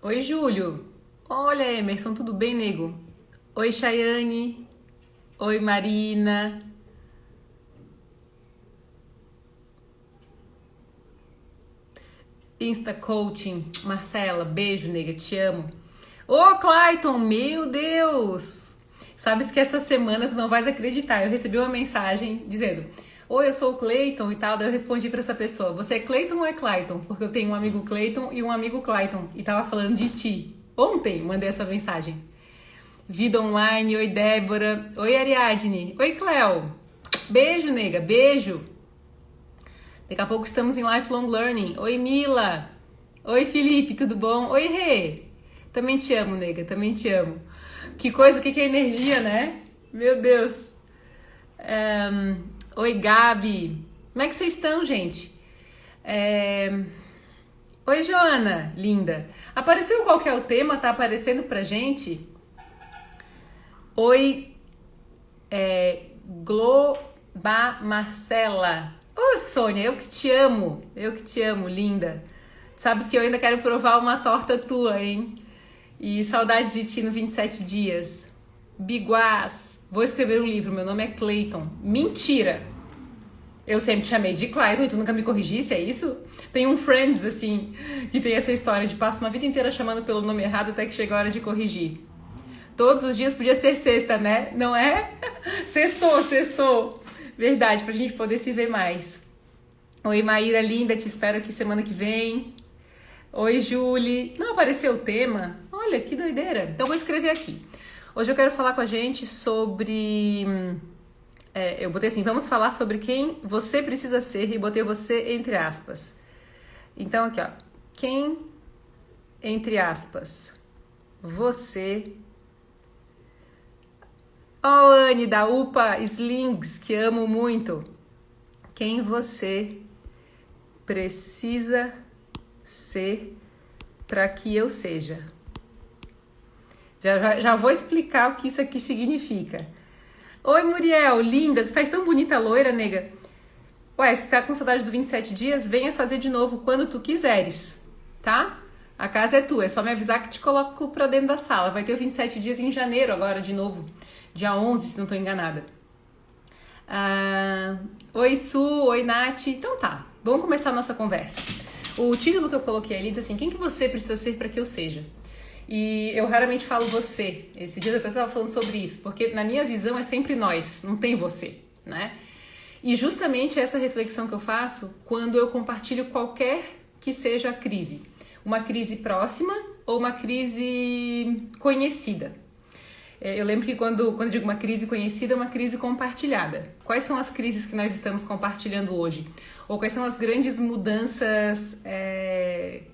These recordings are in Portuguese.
Oi, Júlio. Olha, Emerson, tudo bem, nego? Oi, Chayane. Oi, Marina. Insta Coaching. Marcela, beijo, nega, te amo. Ô, Clayton, meu Deus! Sabes que essa semana tu não vais acreditar. Eu recebi uma mensagem dizendo: Oi, eu sou o Clayton e tal. Daí eu respondi pra essa pessoa: Você é Clayton ou é Clayton? Porque eu tenho um amigo Clayton e um amigo Clayton. E tava falando de ti. Ontem mandei essa mensagem. Vida Online, oi Débora, oi Ariadne, oi Cleo. Beijo, nega, beijo. Daqui a pouco estamos em Lifelong Learning. Oi Mila, oi Felipe, tudo bom? Oi Rê, também te amo, nega, também te amo. Que coisa, o que é energia, né? Meu Deus. Oi Gabi, como é que vocês estão, gente? Oi Joana, linda. Apareceu qual que é o tema? Tá aparecendo pra gente? Oi, Globa Marcela. Ô, Sônia, eu que te amo, linda. Sabes que eu ainda quero provar uma torta tua, hein? E saudades de ti no 27 dias. Biguás, vou escrever um livro, meu nome é Clayton. Mentira! Eu sempre te chamei de Clayton e tu nunca me corrigisse, é isso? Tem um Friends, assim, que tem essa história de passa uma vida inteira chamando pelo nome errado até que chega a hora de corrigir. Todos os dias podia ser sexta, né? Não é? Sextou. Verdade, pra gente poder se ver mais. Oi, Maíra, linda, te espero aqui semana que vem. Oi, Julie. Não apareceu o tema? Olha, que doideira. Então vou escrever aqui. Hoje eu quero falar com a gente sobre... eu botei assim, vamos falar sobre quem você precisa ser e botei você entre aspas. Então aqui, ó. Quem, entre aspas, você... Oh, Anne, da UPA Slings, que amo muito. Quem você precisa ser para que eu seja? Já vou explicar o que isso aqui significa. Oi, Muriel, linda, tu faz tão bonita loira, nega. Ué, se tá com saudade do 27 dias, venha fazer de novo quando tu quiseres, tá? A casa é tua, é só me avisar que te coloco pra dentro da sala. Vai ter o 27 dias em janeiro agora, de novo. Dia 11, se não tô enganada. Oi, Su, oi, Nath. Então tá, vamos começar a nossa conversa. O título que eu coloquei ali diz assim, quem que você precisa ser para que eu seja? E eu raramente falo você. Esse dia eu tava falando sobre isso, porque na minha visão é sempre nós, não tem você, né? E justamente essa reflexão que eu faço quando eu compartilho qualquer que seja a crise. Uma crise próxima ou uma crise conhecida. Eu lembro que quando eu digo uma crise conhecida, é uma crise compartilhada. Quais são as crises que nós estamos compartilhando hoje? Ou quais são as grandes mudanças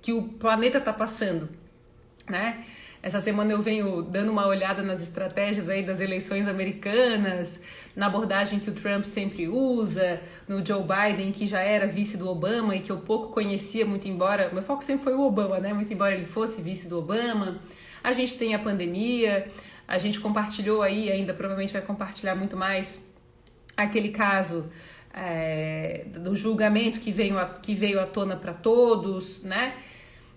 que o planeta está passando, né? Essa semana eu venho dando uma olhada nas estratégias aí das eleições americanas, na abordagem que o Trump sempre usa, no Joe Biden, que já era vice do Obama e que eu pouco conhecia, muito embora... Meu foco sempre foi o Obama, né? Muito embora ele fosse vice do Obama. A gente tem a pandemia... A gente compartilhou aí, ainda provavelmente vai compartilhar muito mais, aquele caso do julgamento que veio à tona para todos, né?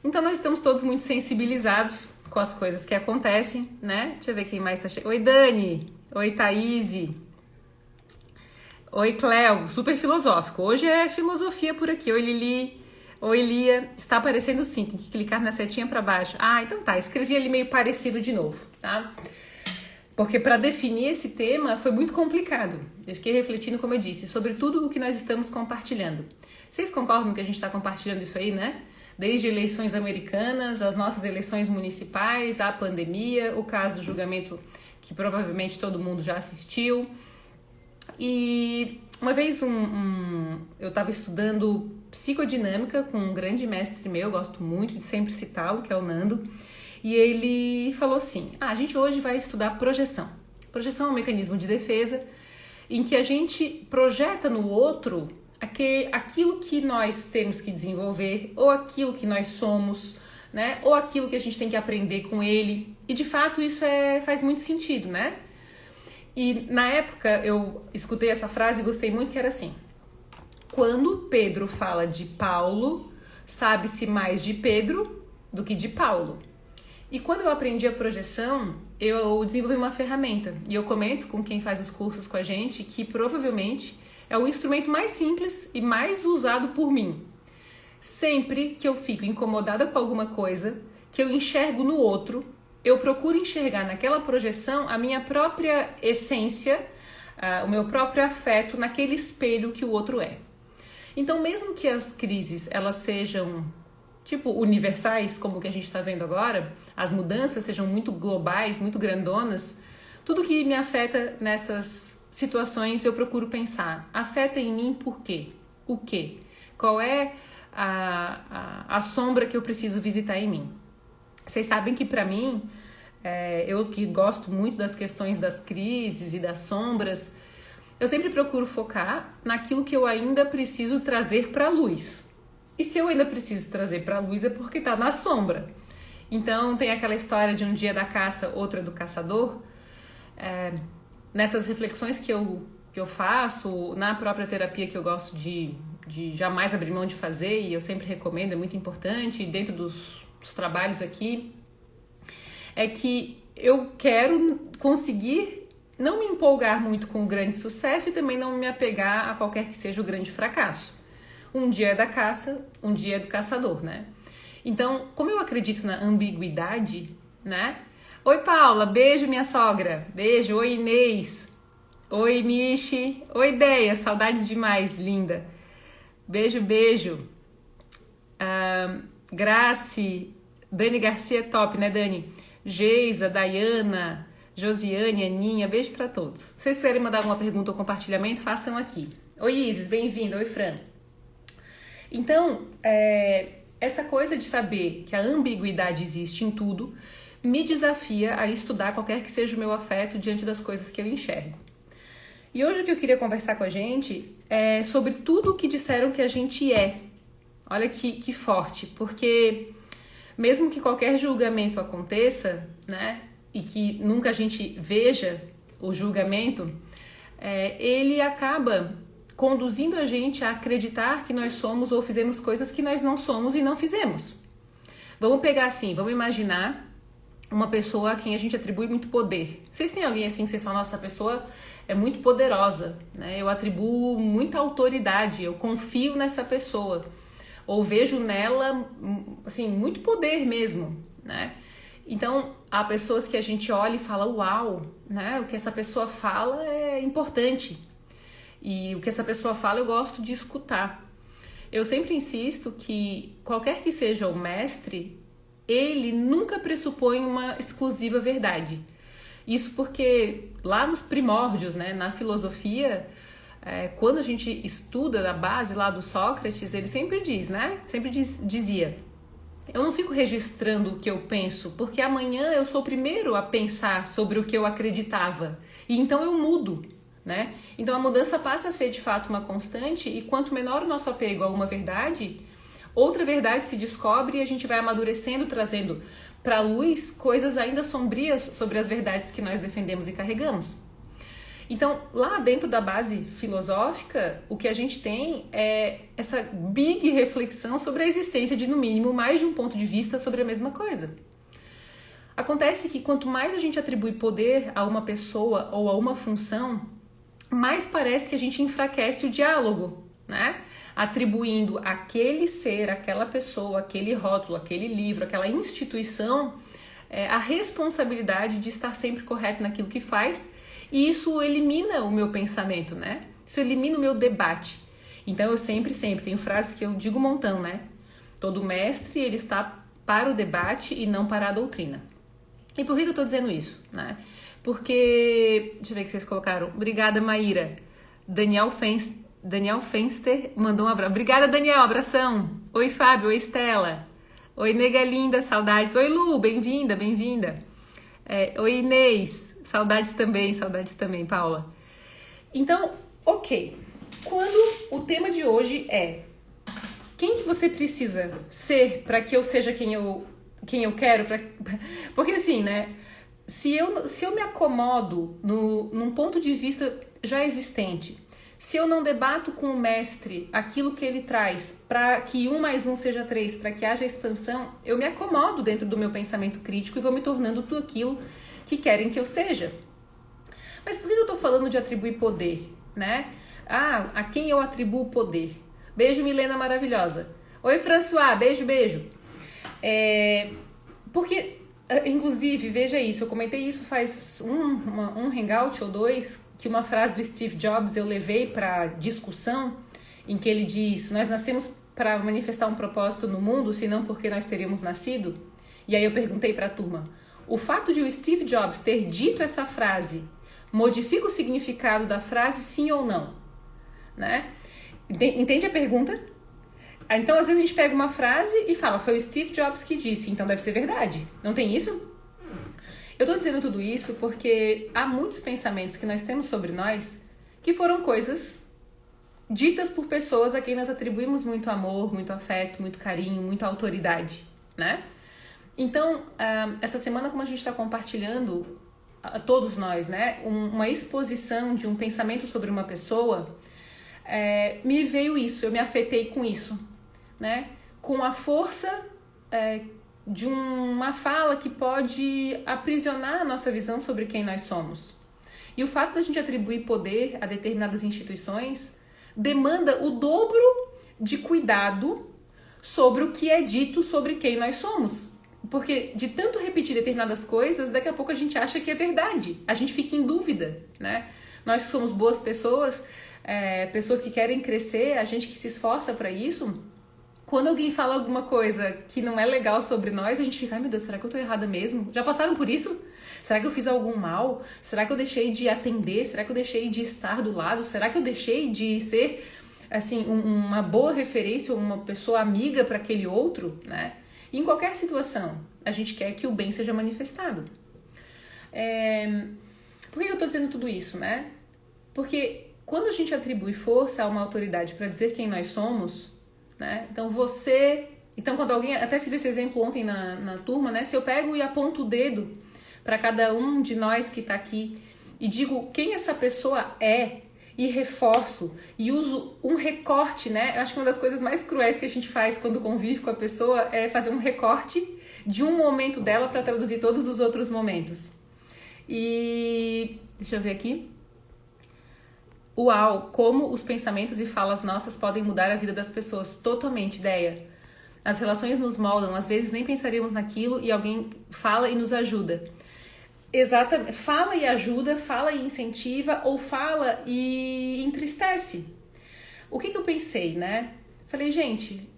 Então nós estamos todos muito sensibilizados com as coisas que acontecem, né? Deixa eu ver quem mais tá chegando. Oi, Dani. Oi, Thaís. Oi, Cleo. Super filosófico. Hoje é filosofia por aqui. Oi, Lili. Oi, Lia. Está aparecendo sim, tem que clicar na setinha para baixo. Então tá, escrevi ali meio parecido de novo, tá? Porque para definir esse tema foi muito complicado. Eu fiquei refletindo, como eu disse, sobre tudo o que nós estamos compartilhando. Vocês concordam que a gente está compartilhando isso aí, né? Desde eleições americanas, as nossas eleições municipais, a pandemia, o caso do julgamento que provavelmente todo mundo já assistiu. E uma vez eu estava estudando psicodinâmica com um grande mestre meu, gosto muito de sempre citá-lo, que é o Nando. E ele falou assim, a gente hoje vai estudar projeção. Projeção é um mecanismo de defesa em que a gente projeta no outro aquilo que nós temos que desenvolver, ou aquilo que nós somos, né? Ou aquilo que a gente tem que aprender com ele. E de fato isso faz muito sentido, né? E na época eu escutei essa frase e gostei muito, que era assim, quando Pedro fala de Paulo, sabe-se mais de Pedro do que de Paulo. E quando eu aprendi a projeção, eu desenvolvi uma ferramenta. E eu comento com quem faz os cursos com a gente que provavelmente é o instrumento mais simples e mais usado por mim. Sempre que eu fico incomodada com alguma coisa, que eu enxergo no outro, eu procuro enxergar naquela projeção a minha própria essência, o meu próprio afeto naquele espelho que o outro é. Então, mesmo que as crises elas sejam tipo universais, como o que a gente está vendo agora, as mudanças sejam muito globais, muito grandonas, tudo que me afeta nessas situações eu procuro pensar, afeta em mim por quê? O quê? Qual é a sombra que eu preciso visitar em mim? Vocês sabem que para mim, eu que gosto muito das questões das crises e das sombras, eu sempre procuro focar naquilo que eu ainda preciso trazer para a luz. E se eu ainda preciso trazer para a luz é porque está na sombra. Então tem aquela história de um dia da caça, outro é do caçador. Nessas reflexões que eu faço, na própria terapia que eu gosto de jamais abrir mão de fazer, e eu sempre recomendo, é muito importante, dentro dos trabalhos aqui, é que eu quero conseguir não me empolgar muito com o grande sucesso e também não me apegar a qualquer que seja o grande fracasso. Um dia é da caça, um dia é do caçador, né? Então, como eu acredito na ambiguidade, né? Oi, Paula, beijo, minha sogra. Beijo, oi, Inês. Oi, Michi. Oi, Ideia, saudades demais, linda. Beijo, beijo. Grace, Dani Garcia, top, né, Dani? Geisa, Dayana, Josiane, Aninha, beijo pra todos. Se vocês quiserem mandar alguma pergunta ou compartilhamento, façam aqui. Oi, Isis, bem-vinda. Oi, Fran. Então, essa coisa de saber que a ambiguidade existe em tudo me desafia a estudar qualquer que seja o meu afeto diante das coisas que eu enxergo. E hoje o que eu queria conversar com a gente é sobre tudo o que disseram que a gente é. Olha que forte, porque mesmo que qualquer julgamento aconteça, né, e que nunca a gente veja o julgamento, ele acaba conduzindo a gente a acreditar que nós somos ou fizemos coisas que nós não somos e não fizemos. Vamos pegar assim, vamos imaginar uma pessoa a quem a gente atribui muito poder. Vocês têm alguém assim que vocês falam, nossa, essa pessoa é muito poderosa, né? Eu atribuo muita autoridade, eu confio nessa pessoa. Ou vejo nela, assim, muito poder mesmo, né? Então, há pessoas que a gente olha e fala, uau, né? O que essa pessoa fala é importante. E o que essa pessoa fala eu gosto de escutar. Eu sempre insisto que qualquer que seja o mestre, ele nunca pressupõe uma exclusiva verdade. Isso porque lá nos primórdios, né, na filosofia, quando a gente estuda da base lá do Sócrates, ele sempre diz, né? Sempre dizia, eu não fico registrando o que eu penso, porque amanhã eu sou o primeiro a pensar sobre o que eu acreditava. E então eu mudo. Né? Então a mudança passa a ser de fato uma constante e quanto menor o nosso apego a uma verdade, outra verdade se descobre e a gente vai amadurecendo, trazendo para a luz coisas ainda sombrias sobre as verdades que nós defendemos e carregamos. Então lá dentro da base filosófica, o que a gente tem é essa big reflexão sobre a existência de no mínimo mais de um ponto de vista sobre a mesma coisa. Acontece que quanto mais a gente atribui poder a uma pessoa ou a uma função, mais parece que a gente enfraquece o diálogo, né? Atribuindo aquele ser, aquela pessoa, aquele rótulo, aquele livro, aquela instituição, a responsabilidade de estar sempre correto naquilo que faz, e isso elimina o meu pensamento, né? Isso elimina o meu debate. Então eu sempre tenho frases que eu digo um montão, né? Todo mestre, ele está para o debate e não para a doutrina. E por que eu estou dizendo isso, né? Porque, deixa eu ver o que vocês colocaram. Obrigada, Maíra. Daniel Fenster mandou um abraço. Obrigada, Daniel. Abração. Oi, Fábio. Oi, Estela. Oi, nega linda. Saudades. Oi, Lu. Bem-vinda, bem-vinda. Oi, Inês. Saudades também, Paula. Então, ok. Quando o tema de hoje é quem que você precisa ser para que eu seja quem eu quero? Porque assim, né? Se eu me acomodo num ponto de vista já existente, Se eu não debato com o mestre aquilo que ele traz para que 1 mais 1 seja 3, para que haja expansão, eu me acomodo dentro do meu pensamento crítico e vou me tornando tudo aquilo que querem que eu seja. Mas por que eu estou falando de atribuir poder, né? A quem eu atribuo poder? Beijo, Milena maravilhosa. Oi, François, beijo, beijo. Porque, inclusive, veja isso, eu comentei isso faz um hangout ou dois, que uma frase do Steve Jobs eu levei para discussão, em que ele diz, nós nascemos para manifestar um propósito no mundo, senão porque nós teríamos nascido. E aí eu perguntei para a turma, o fato de o Steve Jobs ter dito essa frase modifica o significado da frase sim ou não? Né? Entende a pergunta? Então, às vezes a gente pega uma frase e fala, foi o Steve Jobs que disse, então deve ser verdade. Não tem isso? Eu estou dizendo tudo isso porque há muitos pensamentos que nós temos sobre nós que foram coisas ditas por pessoas a quem nós atribuímos muito amor, muito afeto, muito carinho, muita autoridade, né? Então, essa semana, como a gente está compartilhando, a todos nós, né, uma exposição de um pensamento sobre uma pessoa, me veio isso, eu me afetei com isso, né? Com a força de uma fala que pode aprisionar a nossa visão sobre quem nós somos. E o fato da gente atribuir poder a determinadas instituições demanda o dobro de cuidado sobre o que é dito sobre quem nós somos. Porque de tanto repetir determinadas coisas, daqui a pouco a gente acha que é verdade. A gente fica em dúvida, né? Nós que somos boas pessoas, pessoas que querem crescer, a gente que se esforça para isso, quando alguém fala alguma coisa que não é legal sobre nós, a gente fica, ai meu Deus, será que eu tô errada mesmo? Já passaram por isso? Será que eu fiz algum mal? Será que eu deixei de atender? Será que eu deixei de estar do lado? Será que eu deixei de ser, assim, uma boa referência, uma pessoa amiga para aquele outro, né? Em qualquer situação, a gente quer que o bem seja manifestado. Por que eu estou dizendo tudo isso, né? Porque quando a gente atribui força a uma autoridade para dizer quem nós somos, né? Então quando alguém, até fiz esse exemplo ontem na turma, né? Se eu pego e aponto o dedo para cada um de nós que está aqui e digo quem essa pessoa é, e reforço, e uso um recorte, né? Eu acho que uma das coisas mais cruéis que a gente faz quando convive com a pessoa é fazer um recorte de um momento dela para traduzir todos os outros momentos. E deixa eu ver aqui. Uau, como os pensamentos e falas nossas podem mudar a vida das pessoas. Totalmente, ideia. As relações nos moldam, às vezes nem pensaríamos naquilo e alguém fala e nos ajuda. Exatamente, fala e ajuda, fala e incentiva, ou fala e entristece. O que eu pensei, né? Falei, gente,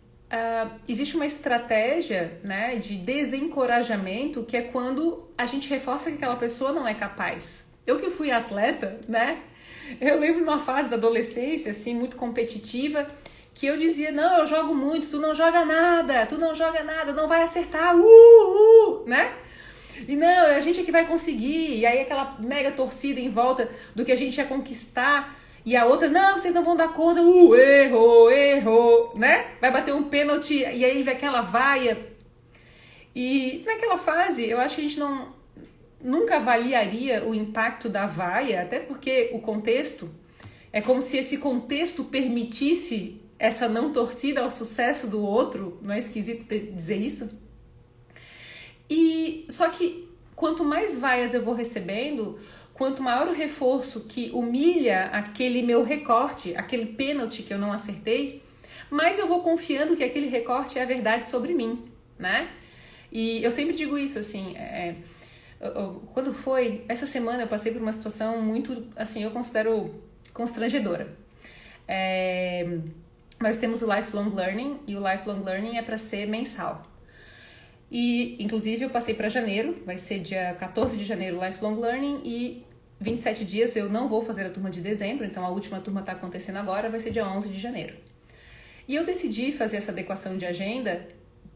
existe uma estratégia, né, de desencorajamento, que é quando a gente reforça que aquela pessoa não é capaz. Eu que fui atleta, né? Eu lembro de uma fase da adolescência, assim, muito competitiva, que eu dizia, não, eu jogo muito, tu não joga nada, não vai acertar, né? E não, a gente é que vai conseguir. E aí aquela mega torcida em volta do que a gente ia conquistar. E a outra, não, vocês não vão dar conta. Errou, né? Vai bater um pênalti e aí vem aquela vaia. E naquela fase, eu acho que a gente nunca avaliaria o impacto da vaia, até porque o contexto é como se esse contexto permitisse essa não torcida ao sucesso do outro. Não é esquisito dizer isso? E só que quanto mais vaias eu vou recebendo, quanto maior o reforço que humilha aquele meu recorte, aquele pênalti que eu não acertei, mais eu vou confiando que aquele recorte é a verdade sobre mim, né? E eu sempre digo isso, assim, quando foi, essa semana eu passei por uma situação muito, assim, eu considero constrangedora. Nós temos o Lifelong Learning, e o Lifelong Learning é para ser mensal. E, inclusive, eu passei para janeiro, vai ser dia 14 de janeiro o Lifelong Learning, e 27 dias eu não vou fazer a turma de dezembro, então a última turma está acontecendo agora, vai ser dia 11 de janeiro. E eu decidi fazer essa adequação de agenda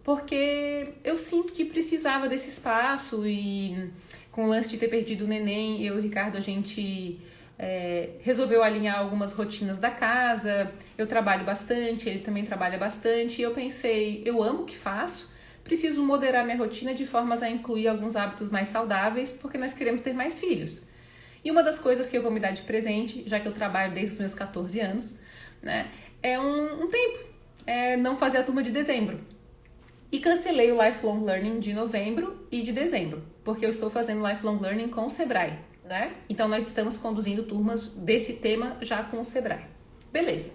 porque eu sinto que precisava desse espaço, e com o lance de ter perdido o neném, eu e o Ricardo, a gente resolveu alinhar algumas rotinas da casa, eu trabalho bastante, ele também trabalha bastante, e eu pensei, eu amo o que faço, preciso moderar minha rotina de formas a incluir alguns hábitos mais saudáveis, porque nós queremos ter mais filhos. E uma das coisas que eu vou me dar de presente, já que eu trabalho desde os meus 14 anos, né, é um tempo, não fazer a turma de dezembro. E cancelei o Lifelong Learning de novembro e de dezembro, porque eu estou fazendo Lifelong Learning com o Sebrae, né? Então nós estamos conduzindo turmas desse tema já com o Sebrae. Beleza.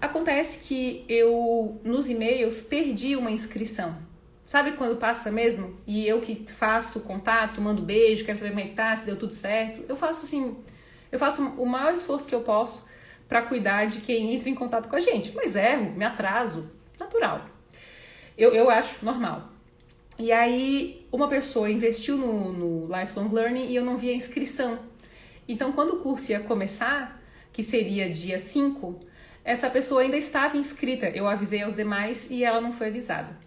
Acontece que eu, nos e-mails, perdi uma inscrição. Sabe quando passa mesmo? E eu que faço contato, mando beijo, quero saber como é que tá, se deu tudo certo. Eu faço o maior esforço que eu posso para cuidar de quem entra em contato com a gente. Mas erro, me atraso, natural. Eu acho normal. E aí, uma pessoa investiu no Lifelong Learning e eu não vi a inscrição. Então, quando o curso ia começar, que seria dia 5, essa pessoa ainda estava inscrita. Eu avisei aos demais e ela não foi avisada.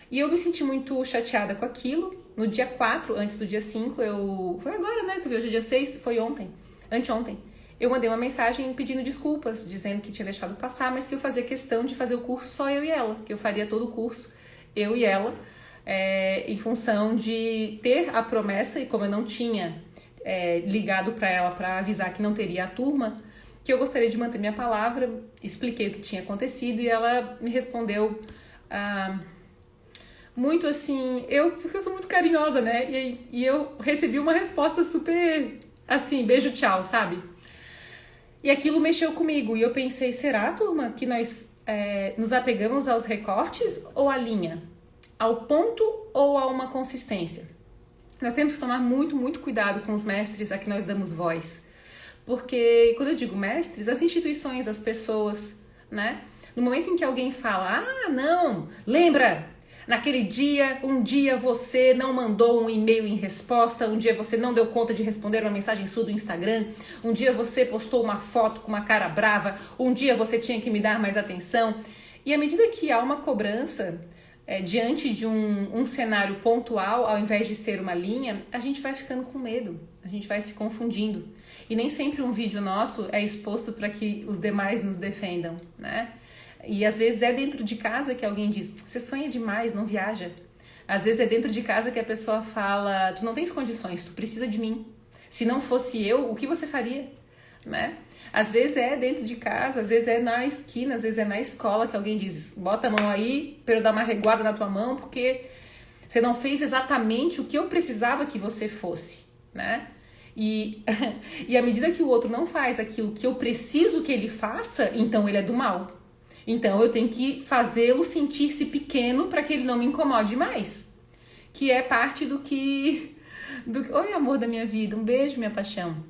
E eu me senti muito chateada com aquilo. No dia 4, antes do dia 5, foi agora, né? Tu viu? Hoje é dia 6, foi ontem, anteontem. Eu mandei uma mensagem pedindo desculpas, dizendo que tinha deixado passar, mas que eu fazia questão de fazer o curso só eu e ela, que eu faria todo o curso, eu e ela, em função de ter a promessa, e como eu não tinha ligado para ela para avisar que não teria a turma, que eu gostaria de manter minha palavra, expliquei o que tinha acontecido e ela me respondeu muito assim, porque eu sou muito carinhosa, né? E eu recebi uma resposta super assim, beijo, tchau, sabe? E aquilo mexeu comigo e eu pensei, será, turma, que nós nos apegamos aos recortes ou à linha? Ao ponto ou a uma consistência? Nós temos que tomar muito, muito cuidado com os mestres a que nós damos voz. Porque, quando eu digo mestres, as instituições, as pessoas, né? No momento em que alguém fala, não, lembra... Naquele dia, um dia você não mandou um e-mail em resposta, um dia você não deu conta de responder uma mensagem sua do Instagram, um dia você postou uma foto com uma cara brava, um dia você tinha que me dar mais atenção. E à medida que há uma cobrança diante de um cenário pontual, ao invés de ser uma linha, a gente vai ficando com medo, a gente vai se confundindo. E nem sempre um vídeo nosso é exposto para que os demais nos defendam, né? E às vezes é dentro de casa que alguém diz, você sonha demais, não viaja. Às vezes é dentro de casa que a pessoa fala, tu não tens condições, tu precisa de mim. Se não fosse eu, o que você faria? Né? Às vezes é dentro de casa, às vezes é na esquina, às vezes é na escola que alguém diz, bota a mão aí para eu dar uma reguada na tua mão, porque você não fez exatamente o que eu precisava que você fosse, né? E à medida que o outro não faz aquilo que eu preciso que ele faça, então ele é do mal. Então eu tenho que fazê-lo sentir-se pequeno para que ele não me incomode mais. Que é parte do que... Oi, amor da minha vida, um beijo, minha paixão.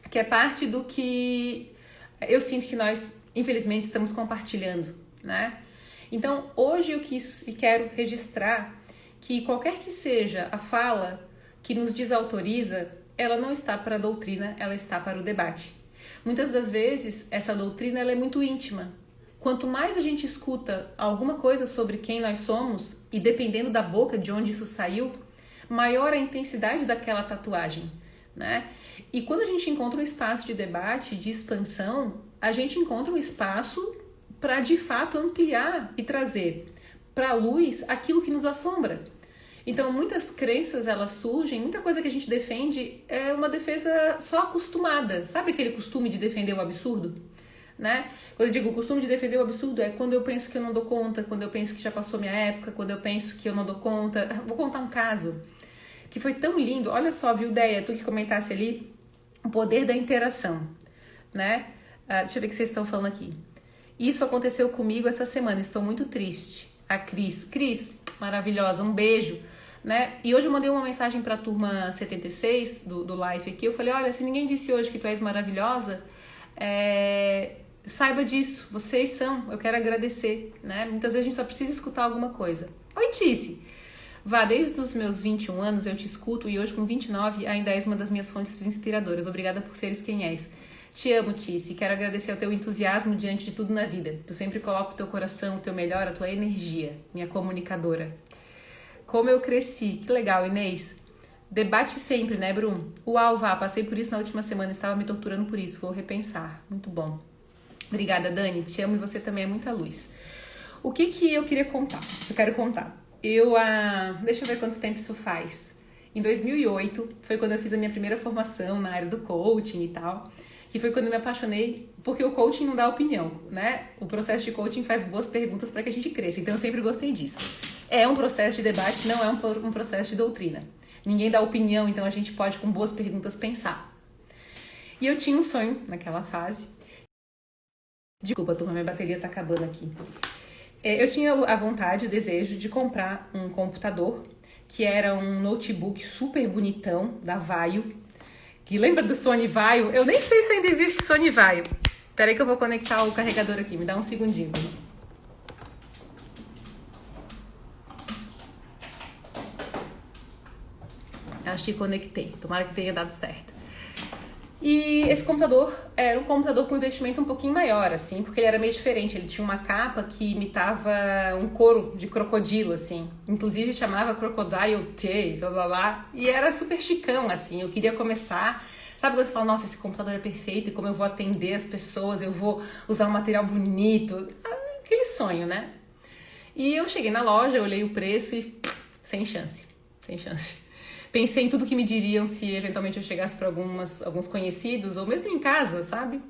Que é parte do que eu sinto que nós, infelizmente, estamos compartilhando, né? Então, hoje eu quis e quero registrar que qualquer que seja a fala que nos desautoriza, ela não está para a doutrina, ela está para o debate. Muitas das vezes, essa doutrina ela é muito íntima. Quanto mais a gente escuta alguma coisa sobre quem nós somos, e dependendo da boca de onde isso saiu, maior a intensidade daquela tatuagem, né? E quando a gente encontra um espaço de debate, de expansão, a gente encontra um espaço para de fato ampliar e trazer para a luz aquilo que nos assombra. Então muitas crenças elas surgem, muita coisa que a gente defende é uma defesa só acostumada. Sabe aquele costume de defender o absurdo? Né? Quando eu digo o costume de defender o absurdo é quando eu penso que eu não dou conta, quando eu penso que já passou minha época, quando eu penso que eu não dou conta. Vou contar um caso que foi tão lindo. Olha só, viu, Deia, tu que comentasse ali, o poder da interação, né? Deixa eu ver o que vocês estão falando aqui. Isso aconteceu comigo essa semana, estou muito triste. A Cris, maravilhosa, um beijo, né? E hoje eu mandei uma mensagem para a turma 76 do live aqui, eu falei, olha, se ninguém disse hoje que tu és maravilhosa, saiba disso, vocês são, eu quero agradecer, né? Muitas vezes a gente só precisa escutar alguma coisa. Oi, Tice! Vá, desde os meus 21 anos eu te escuto e hoje com 29 ainda és uma das minhas fontes inspiradoras. Obrigada por seres quem és. Te amo, Tice, quero agradecer o teu entusiasmo diante de tudo na vida. Tu sempre coloca o teu coração, o teu melhor, a tua energia, minha comunicadora. Como eu cresci, que legal, Inês. Debate sempre, né, Bruno? Uau, Vá, passei por isso na última semana, estava me torturando por isso, vou repensar. Muito bom. Obrigada, Dani, te amo e você também é muita luz. O que eu queria contar? Eu quero contar. Deixa eu ver quanto tempo isso faz. em 2008, foi quando eu fiz a minha primeira formação na área do coaching e tal, que foi quando eu me apaixonei, porque o coaching não dá opinião, né? O processo de coaching faz boas perguntas para que a gente cresça, então eu sempre gostei disso. É um processo de debate, não é um processo de doutrina. Ninguém dá opinião, então a gente pode, com boas perguntas, pensar. E eu tinha um sonho naquela fase. Desculpa, turma, minha bateria tá acabando aqui. Eu tinha a vontade, o desejo de comprar um computador, que era um notebook super bonitão, da Vaio. Que lembra do Sony Vaio? Eu nem sei se ainda existe Sony Vaio. Espera aí que eu vou conectar o carregador aqui, me dá um segundinho. Acho que conectei, tomara que tenha dado certo. E esse computador era um computador com investimento um pouquinho maior, assim, porque ele era meio diferente. Ele tinha uma capa que imitava um couro de crocodilo, assim. Inclusive chamava Crocodile Teeth, blá blá blá. E era super chicão, assim. Eu queria começar. Sabe quando você fala, nossa, esse computador é perfeito e como eu vou atender as pessoas, eu vou usar um material bonito. Aquele sonho, né? E eu cheguei na loja, olhei o preço e sem chance. Pensei em tudo que me diriam se eventualmente eu chegasse para alguns conhecidos, ou mesmo em casa, sabe?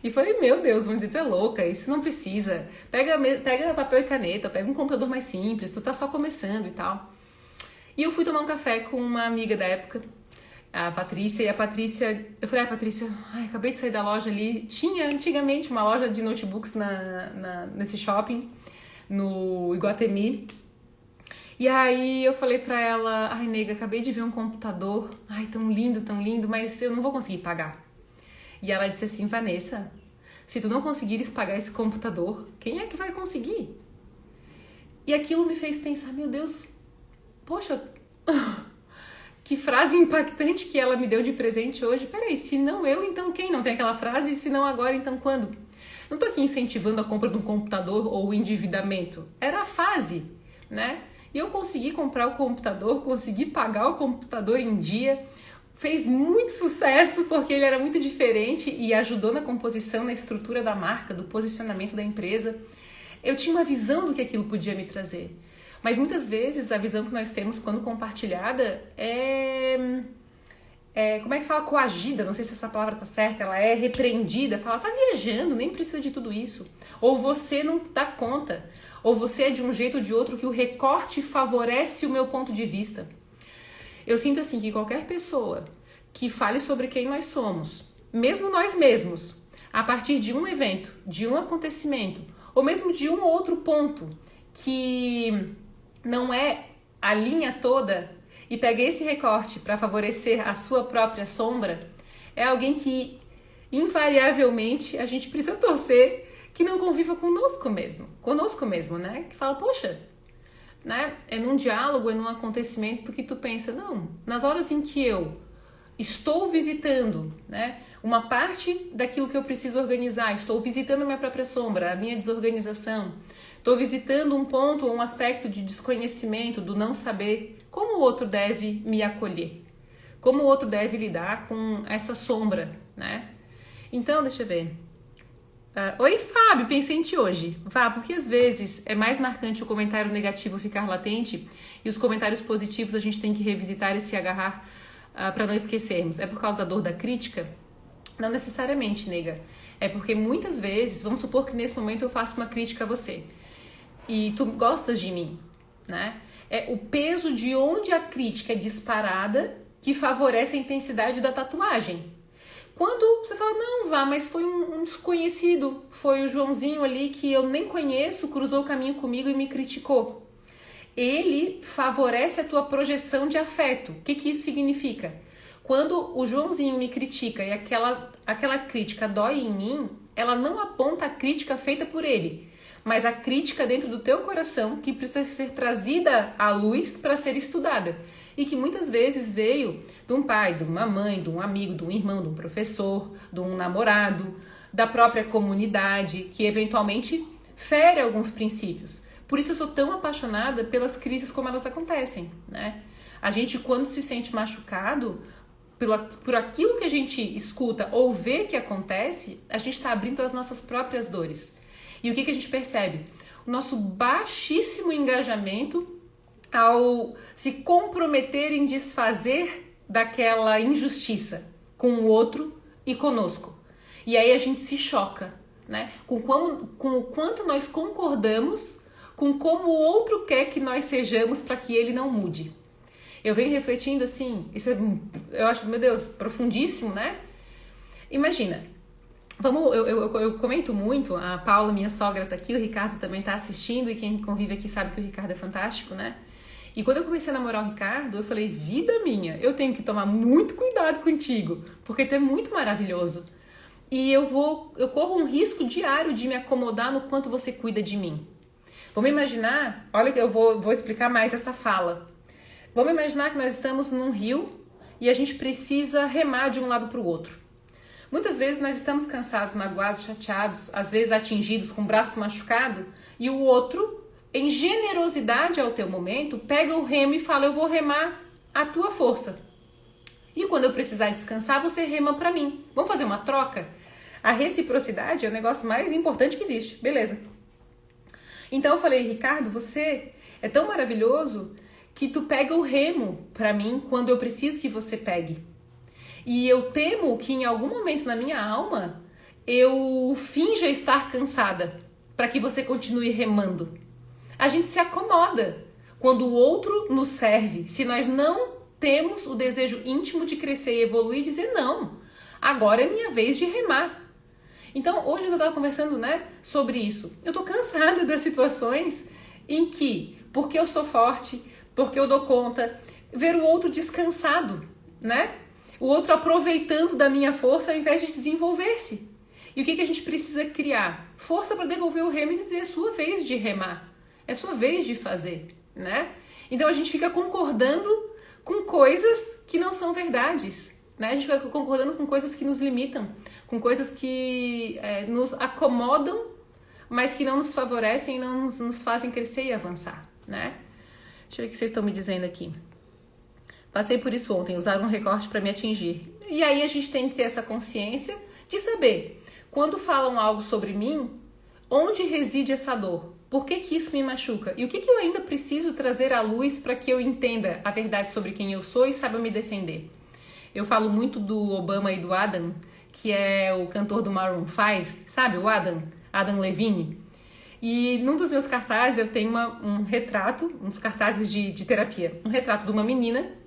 E falei, meu Deus, vão dizer, tu é louca, isso não precisa. Pega papel e caneta, pega um computador mais simples, tu tá só começando e tal. E eu fui tomar um café com uma amiga da época, a Patrícia, e a Patrícia... Eu falei, Patrícia, acabei de sair da loja ali. Tinha antigamente uma loja de notebooks nesse shopping, no Iguatemi. E aí eu falei pra ela, nega, acabei de ver um computador, tão lindo, mas eu não vou conseguir pagar. E ela disse assim, Vanessa, se tu não conseguires pagar esse computador, quem é que vai conseguir? E aquilo me fez pensar, meu Deus, poxa, que frase impactante que ela me deu de presente hoje. Peraí, se não eu, então quem? Não tem aquela frase? Se não agora, então quando? Não tô aqui incentivando a compra de um computador ou o endividamento. Era a fase, né? E eu consegui comprar o computador, consegui pagar o computador em dia, fez muito sucesso porque ele era muito diferente e ajudou na composição, na estrutura da marca, do posicionamento da empresa. Eu tinha uma visão do que aquilo podia me trazer. Mas muitas vezes a visão que nós temos quando compartilhada como é que fala? Coagida, não sei se essa palavra tá certa, ela é repreendida, fala, tá viajando, nem precisa de tudo isso. Ou você não dá conta. Ou você é de um jeito ou de outro que o recorte favorece o meu ponto de vista. Eu sinto assim que qualquer pessoa que fale sobre quem nós somos, mesmo nós mesmos, a partir de um evento, de um acontecimento, ou mesmo de um ou outro ponto que não é a linha toda e pega esse recorte para favorecer a sua própria sombra, é alguém que invariavelmente a gente precisa torcer que não conviva conosco mesmo, né? Que fala, poxa, né? É num diálogo, é num acontecimento que tu pensa, não, nas horas em que eu estou visitando, né? Uma parte daquilo que eu preciso organizar, estou visitando a minha própria sombra, a minha desorganização, estou visitando um ponto, um aspecto de desconhecimento, do não saber como o outro deve me acolher, como o outro deve lidar com essa sombra, né? Então, deixa eu ver. Oi, Fábio, pensei em ti hoje. Vá, porque às vezes é mais marcante o comentário negativo ficar latente e os comentários positivos a gente tem que revisitar e se agarrar para não esquecermos. É por causa da dor da crítica? Não necessariamente, nega. É porque muitas vezes, vamos supor que nesse momento eu faço uma crítica a você e tu gostas de mim, né? É o peso de onde a crítica é disparada que favorece a intensidade da tatuagem. Quando você fala, não, Vá, mas foi um desconhecido, foi o Joãozinho ali que eu nem conheço, cruzou o caminho comigo e me criticou. Ele favorece a tua projeção de afeto. O que isso significa? Quando o Joãozinho me critica e aquela crítica dói em mim, ela não aponta a crítica feita por ele, mas a crítica dentro do teu coração que precisa ser trazida à luz para ser estudada. E que muitas vezes veio de um pai, de uma mãe, de um amigo, de um irmão, de um professor, de um namorado, da própria comunidade, que eventualmente fere alguns princípios. Por isso eu sou tão apaixonada pelas crises como elas acontecem, né? A gente, quando se sente machucado por aquilo que a gente escuta ou vê que acontece, a gente está abrindo as nossas próprias dores. E o que a gente percebe? O nosso baixíssimo engajamento ao se comprometer em desfazer daquela injustiça com o outro e conosco. E aí a gente se choca, né? Com o quanto nós concordamos com como o outro quer que nós sejamos para que ele não mude. Eu venho refletindo assim, isso eu acho, meu Deus, profundíssimo, né? Imagina, eu comento muito, a Paula, minha sogra, tá aqui, o Ricardo também tá assistindo, e quem convive aqui sabe que o Ricardo é fantástico, né? E quando eu comecei a namorar o Ricardo, eu falei, vida minha, eu tenho que tomar muito cuidado contigo, porque tu é muito maravilhoso. E eu corro um risco diário de me acomodar no quanto você cuida de mim. Vamos imaginar, olha que eu vou explicar mais essa fala. Vamos imaginar que nós estamos num rio e a gente precisa remar de um lado para o outro. Muitas vezes nós estamos cansados, magoados, chateados, às vezes atingidos com o braço machucado, e o outro, em generosidade ao teu momento, pega o remo e fala, eu vou remar a tua força. E quando eu precisar descansar, você rema para mim. Vamos fazer uma troca? A reciprocidade é o negócio mais importante que existe. Beleza. Então eu falei, Ricardo, você é tão maravilhoso que tu pega o remo para mim quando eu preciso que você pegue. E eu temo que em algum momento na minha alma eu finja estar cansada para que você continue remando. A gente se acomoda quando o outro nos serve. Se nós não temos o desejo íntimo de crescer e evoluir e dizer não, agora é minha vez de remar. Então hoje eu estava conversando, né, sobre isso. Eu tô cansada das situações em que, porque eu sou forte, porque eu dou conta, ver o outro descansado, né? O outro aproveitando da minha força ao invés de desenvolver-se. E o que a gente precisa criar? Força para devolver o remo e dizer, é sua vez de remar, é sua vez de fazer, né? Então a gente fica concordando com coisas que não são verdades, né? A gente fica concordando com coisas que nos limitam, com coisas que nos acomodam, mas que não nos favorecem e não nos fazem crescer e avançar, né? Deixa eu ver o que vocês estão me dizendo aqui. Passei por isso ontem, usaram um recorte para me atingir. E aí a gente tem que ter essa consciência de saber, quando falam algo sobre mim, onde reside essa dor? Por que isso me machuca? E o que eu ainda preciso trazer à luz para que eu entenda a verdade sobre quem eu sou e saiba me defender? Eu falo muito do Obama e do Adam, que é o cantor do Maroon 5, sabe? O Adam Levine. E num dos meus cartazes eu tenho um retrato, uns cartazes de terapia, um retrato de uma menina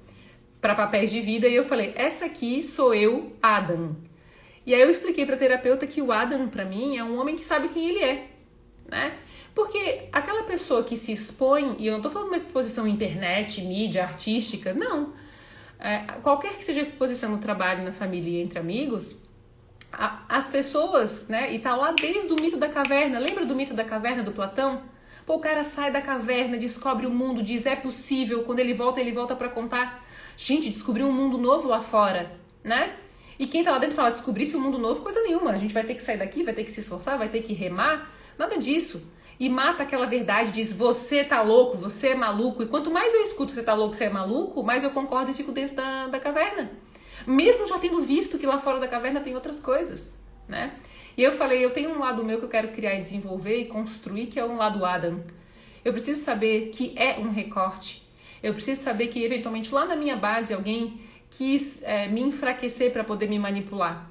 para papéis de vida, e eu falei, essa aqui sou eu, Adam. E aí eu expliquei para a terapeuta que o Adam, para mim, é um homem que sabe quem ele é, né? Porque aquela pessoa que se expõe, e eu não tô falando de uma exposição internet, mídia, artística, não. Qualquer que seja a exposição no trabalho, na família e entre amigos, as pessoas, né, e tá lá desde o mito da caverna, lembra do mito da caverna do Platão? Pô, o cara sai da caverna, descobre o mundo, diz é possível, quando ele volta para contar, gente, descobriu um mundo novo lá fora, né? E quem tá lá dentro fala, descobrir-se um mundo novo, coisa nenhuma, a gente vai ter que sair daqui, vai ter que se esforçar, vai ter que remar, nada disso. E mata aquela verdade, diz, você tá louco, você é maluco, e quanto mais eu escuto você tá louco, você é maluco, mais eu concordo e fico dentro da caverna. Mesmo já tendo visto que lá fora da caverna tem outras coisas, né? E eu falei, eu tenho um lado meu que eu quero criar e desenvolver e construir, que é um lado Adam. Eu preciso saber que é um recorte. Eu preciso saber que, eventualmente, lá na minha base, alguém quis me enfraquecer para poder me manipular.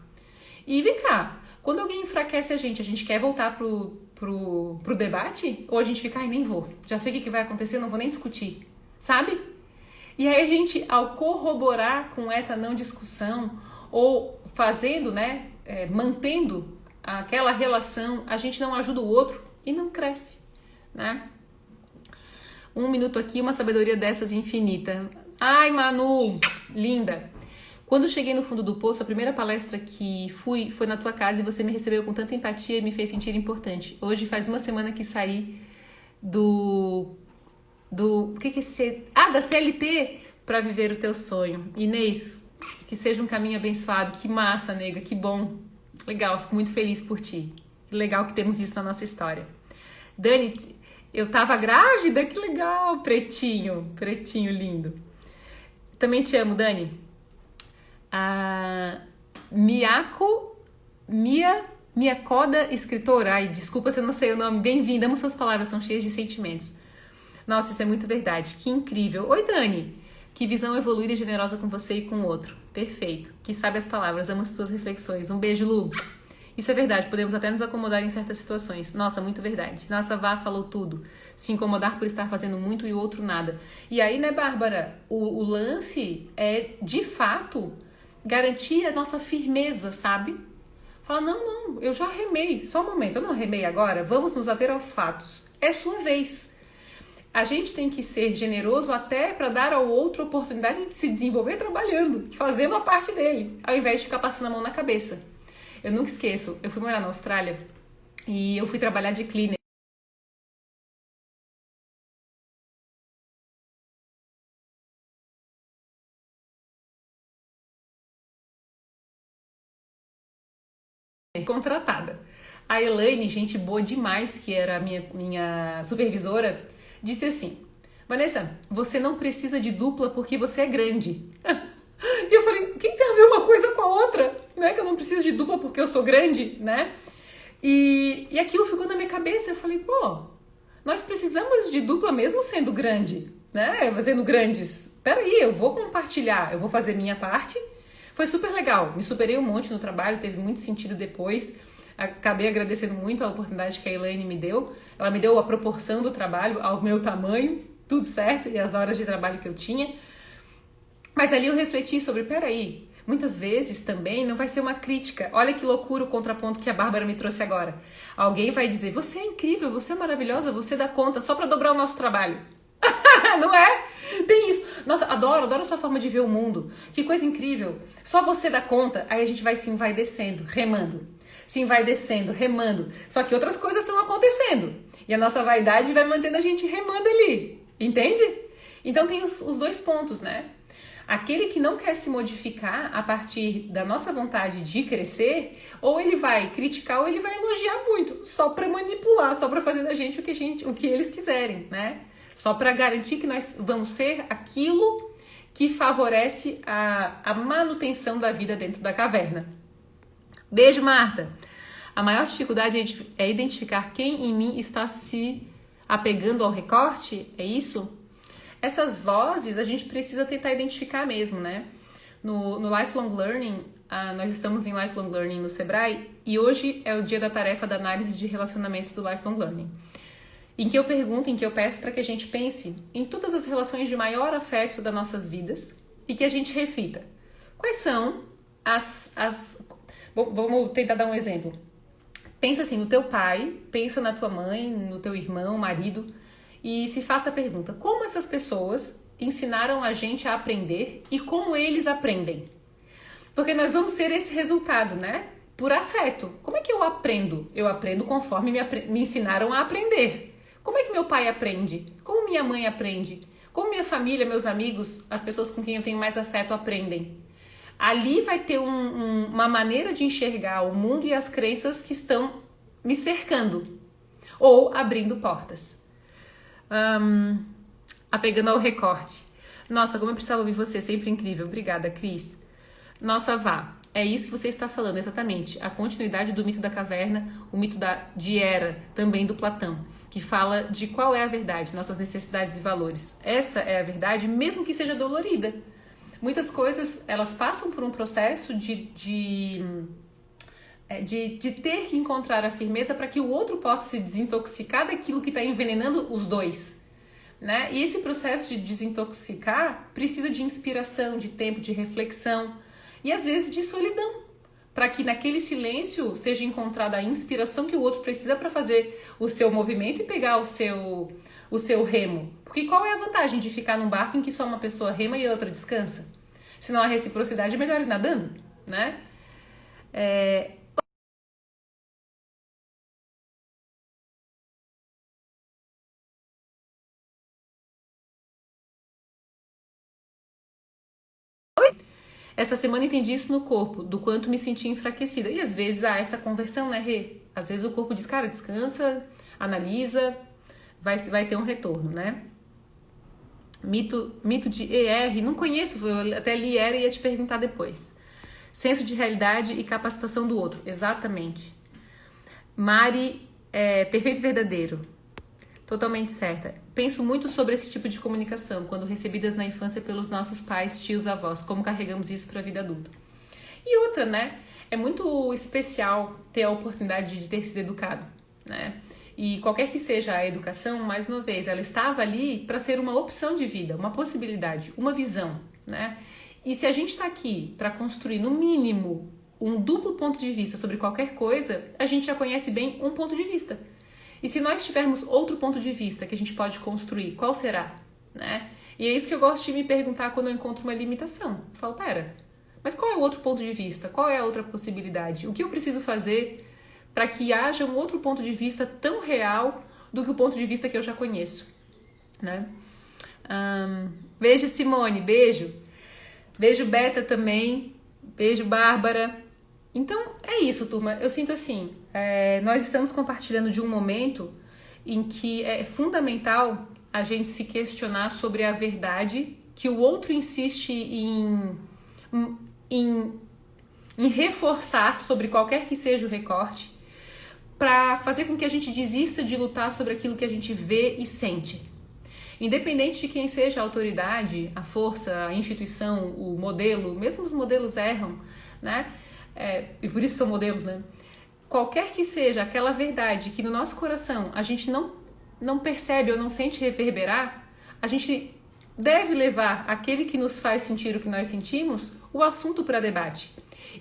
E vem cá, quando alguém enfraquece a gente quer voltar pro debate? Ou a gente fica, ai, nem vou. Já sei o que vai acontecer, não vou nem discutir. Sabe? E aí a gente, ao corroborar com essa não discussão, ou fazendo, né, mantendo aquela relação, a gente não ajuda o outro e não cresce, né? 1 minuto aqui, uma sabedoria dessas infinita. Ai, Manu, linda! Quando cheguei no fundo do poço, a primeira palestra que fui foi na tua casa e você me recebeu com tanta empatia e me fez sentir importante. Hoje faz 1 semana que saí da CLT para viver o teu sonho. Inês, que seja um caminho abençoado. Que massa, nega, que bom. Legal, fico muito feliz por ti. Que legal que temos isso na nossa história. Dani, eu tava grávida, que legal, pretinho lindo. Também te amo, Dani. Miacoda, escritora. Ai, desculpa se eu não sei o nome. Bem-vinda, amo suas palavras, são cheias de sentimentos. Nossa, isso é muito verdade. Que incrível. Oi, Dani. Que visão evoluída e generosa com você e com o outro. Perfeito. Que sabe as palavras. Amo as tuas reflexões. Um beijo, Lu. Isso é verdade. Podemos até nos acomodar em certas situações. Nossa, muito verdade. Nossa, Vá falou tudo. Se incomodar por estar fazendo muito e o outro nada. E aí, né, Bárbara? O lance é, de fato, garantir a nossa firmeza, sabe? Fala, não, eu já remei. Só um momento, eu não remei agora. Vamos nos ater aos fatos. É sua vez. A gente tem que ser generoso até para dar ao outro a oportunidade de se desenvolver trabalhando, fazendo a parte dele, ao invés de ficar passando a mão na cabeça. Eu nunca esqueço, eu fui morar na Austrália e eu fui trabalhar de cleaner. Contratada. A Elaine, gente boa demais, que era a minha supervisora, disse assim: Vanessa, você não precisa de dupla porque você é grande. E eu falei, quem tem a ver uma coisa com a outra? Né? Que eu não preciso de dupla porque eu sou grande, né? E aquilo ficou na minha cabeça. Eu falei, pô, nós precisamos de dupla mesmo sendo grande, né? Sendo grandes. Peraí, eu vou compartilhar, eu vou fazer minha parte. Foi super legal, me superei um monte no trabalho, teve muito sentido depois. Acabei agradecendo muito a oportunidade que a Elaine me deu. Ela me deu a proporção do trabalho ao meu tamanho, tudo certo, e as horas de trabalho que eu tinha. Mas ali eu refleti sobre, peraí, muitas vezes também não vai ser uma crítica. Olha que loucura o contraponto que a Bárbara me trouxe agora. Alguém vai dizer, você é incrível, você é maravilhosa, você dá conta, só para dobrar o nosso trabalho. Não é? Tem isso. Nossa, adoro a sua forma de ver o mundo. Que coisa incrível. Só você dá conta, aí a gente vai se envaidecendo, remando. Se envaidecendo, remando. Só que outras coisas estão acontecendo. E a nossa vaidade vai mantendo a gente remando ali. Entende? Então tem os dois pontos, né? Aquele que não quer se modificar a partir da nossa vontade de crescer, ou ele vai criticar ou ele vai elogiar muito, só para manipular, só para fazer da gente o que eles quiserem, né? Só para garantir que nós vamos ser aquilo que favorece a manutenção da vida dentro da caverna. Beijo, Marta! A maior dificuldade é identificar quem em mim está se apegando ao recorte, é isso? Essas vozes a gente precisa tentar identificar mesmo, né? No Lifelong Learning, nós estamos em Lifelong Learning no Sebrae e hoje é o dia da tarefa da análise de relacionamentos do Lifelong Learning. Em que eu pergunto, em que eu peço para que a gente pense em todas as relações de maior afeto das nossas vidas e que a gente reflita. Quais são Vamos tentar dar um exemplo. Pensa assim no teu pai, pensa na tua mãe, no teu irmão, marido e se faça a pergunta, como essas pessoas ensinaram a gente a aprender e como eles aprendem? Porque nós vamos ser esse resultado, né? Por afeto. Como é que eu aprendo? Eu aprendo conforme me ensinaram a aprender. Como é que meu pai aprende? Como minha mãe aprende? Como minha família, meus amigos, as pessoas com quem eu tenho mais afeto aprendem? Ali vai ter uma maneira de enxergar o mundo e as crenças que estão me cercando ou abrindo portas. Apegando ao recorte. Nossa, como eu precisava ouvir você, sempre incrível. Obrigada, Cris. Nossa, Vá, é isso que você está falando, exatamente. A continuidade do mito da caverna, o mito de Hera, também do Platão, que fala de qual é a verdade, nossas necessidades e valores. Essa é a verdade, mesmo que seja dolorida. Muitas coisas, elas passam por um processo de ter que encontrar a firmeza para que o outro possa se desintoxicar daquilo que está envenenando os dois. Né? E esse processo de desintoxicar precisa de inspiração, de tempo, de reflexão e às vezes de solidão, para que naquele silêncio seja encontrada a inspiração que o outro precisa para fazer o seu movimento e pegar o seu remo. Porque qual é a vantagem de ficar num barco em que só uma pessoa rema e a outra descansa? Se não há reciprocidade, é melhor ir nadando, né? Essa semana entendi isso no corpo, do quanto me senti enfraquecida. E às vezes há essa conversão, né, Rê? Às vezes o corpo diz, cara, descansa, analisa, vai ter um retorno, né? Mito de ER, não conheço, eu até li ER e ia te perguntar depois. Senso de realidade e capacitação do outro, exatamente. Mari, perfeito e verdadeiro. Totalmente certa. Penso muito sobre esse tipo de comunicação, quando recebidas na infância pelos nossos pais, tios, avós, como carregamos isso para a vida adulta. E outra, né? É muito especial ter a oportunidade de ter sido educado, né? E qualquer que seja a educação, mais uma vez, ela estava ali para ser uma opção de vida, uma possibilidade, uma visão, né? E se a gente está aqui para construir, no mínimo, um duplo ponto de vista sobre qualquer coisa, a gente já conhece bem um ponto de vista. E se nós tivermos outro ponto de vista que a gente pode construir, qual será? Né? E é isso que eu gosto de me perguntar quando eu encontro uma limitação. Eu falo, pera, mas qual é o outro ponto de vista? Qual é a outra possibilidade? O que eu preciso fazer para que haja um outro ponto de vista tão real do que o ponto de vista que eu já conheço? Né? Beijo, Simone, beijo. Beijo, Beta também. Beijo, Bárbara. Então, é isso, turma. Eu sinto assim, nós estamos compartilhando de um momento em que é fundamental a gente se questionar sobre a verdade que o outro insiste em reforçar sobre qualquer que seja o recorte, para fazer com que a gente desista de lutar sobre aquilo que a gente vê e sente. Independente de quem seja a autoridade, a força, a instituição, o modelo, mesmo os modelos erram, né? E por isso são modelos, né? Qualquer que seja aquela verdade que no nosso coração a gente não percebe ou não sente reverberar, a gente deve levar aquele que nos faz sentir o que nós sentimos, o assunto para debate.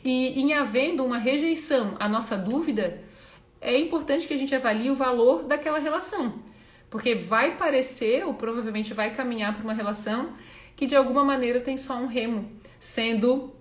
E em havendo uma rejeição à nossa dúvida, é importante que a gente avalie o valor daquela relação. Porque vai parecer, ou provavelmente vai caminhar para uma relação que de alguma maneira tem só um remo sendo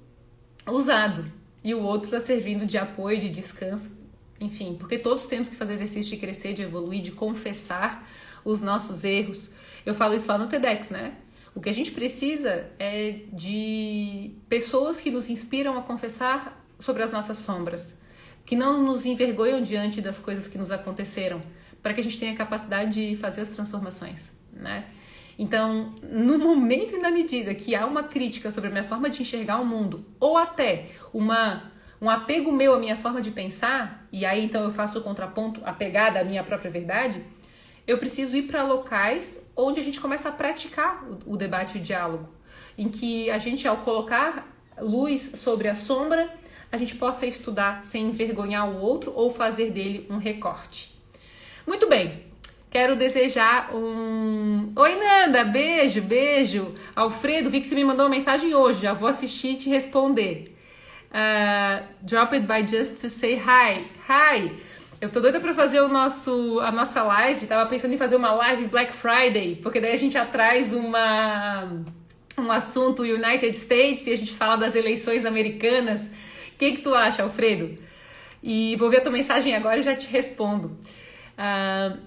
usado. E o outro está servindo de apoio, de descanso, enfim. Porque todos temos que fazer exercício de crescer, de evoluir, de confessar os nossos erros. Eu falo isso lá no TEDx, né? O que a gente precisa é de pessoas que nos inspiram a confessar sobre as nossas sombras, que não nos envergonham diante das coisas que nos aconteceram, para que a gente tenha a capacidade de fazer as transformações, né? Então, no momento e na medida que há uma crítica sobre a minha forma de enxergar o mundo, ou até um apego meu à minha forma de pensar, e aí então eu faço o contraponto apegada à minha própria verdade, eu preciso ir para locais onde a gente começa a praticar o debate e o diálogo, em que a gente, ao colocar luz sobre a sombra, a gente possa estudar sem envergonhar o outro ou fazer dele um recorte. Muito bem, quero desejar Oi, Nanda, beijo, beijo. Alfredo, vi que você me mandou uma mensagem hoje, já vou assistir e te responder. Drop it by just to say hi. Hi! Eu tô doida pra fazer a nossa live, tava pensando em fazer uma live Black Friday, porque daí a gente traz um assunto United States e a gente fala das eleições americanas. O que tu acha, Alfredo? E vou ver a tua mensagem agora e já te respondo.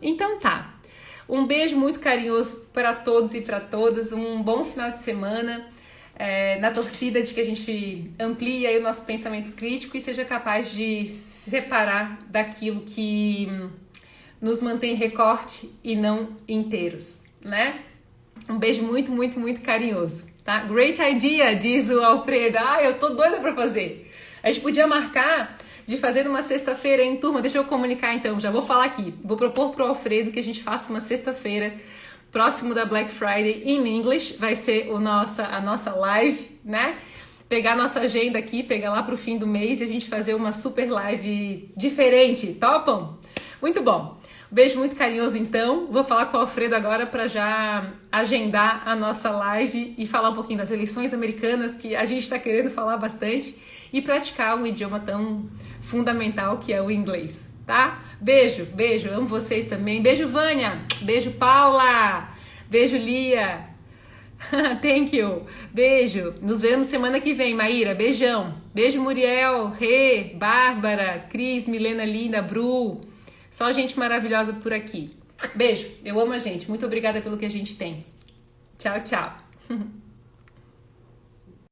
Então tá, um beijo muito carinhoso para todos e para todas, um bom final de semana, na torcida de que a gente amplie aí o nosso pensamento crítico e seja capaz de separar daquilo que nos mantém recorte e não inteiros, né? Um beijo muito, muito, muito carinhoso, tá? Great idea, diz o Alfredo. Eu tô doida para fazer. A gente podia marcar de fazer numa sexta-feira, hein, turma? Deixa eu comunicar então, já vou falar aqui. Vou propor pro Alfredo que a gente faça uma sexta-feira, próximo da Black Friday, in English. Vai ser a nossa live, né? Pegar nossa agenda aqui, pegar lá pro fim do mês e a gente fazer uma super live diferente. Topam? Muito bom. Beijo muito carinhoso então. Vou falar com o Alfredo agora para já agendar a nossa live e falar um pouquinho das eleições americanas, que a gente está querendo falar bastante, e praticar um idioma tão fundamental que é o inglês, tá? Beijo, beijo, amo vocês também. Beijo, Vânia. Beijo, Paula. Beijo, Lia. Thank you. Beijo. Nos vemos semana que vem, Maíra. Beijão. Beijo, Muriel, Rê, Bárbara, Cris, Milena Linda, Bru. Só gente maravilhosa por aqui. Beijo. Eu amo a gente. Muito obrigada pelo que a gente tem. Tchau, tchau.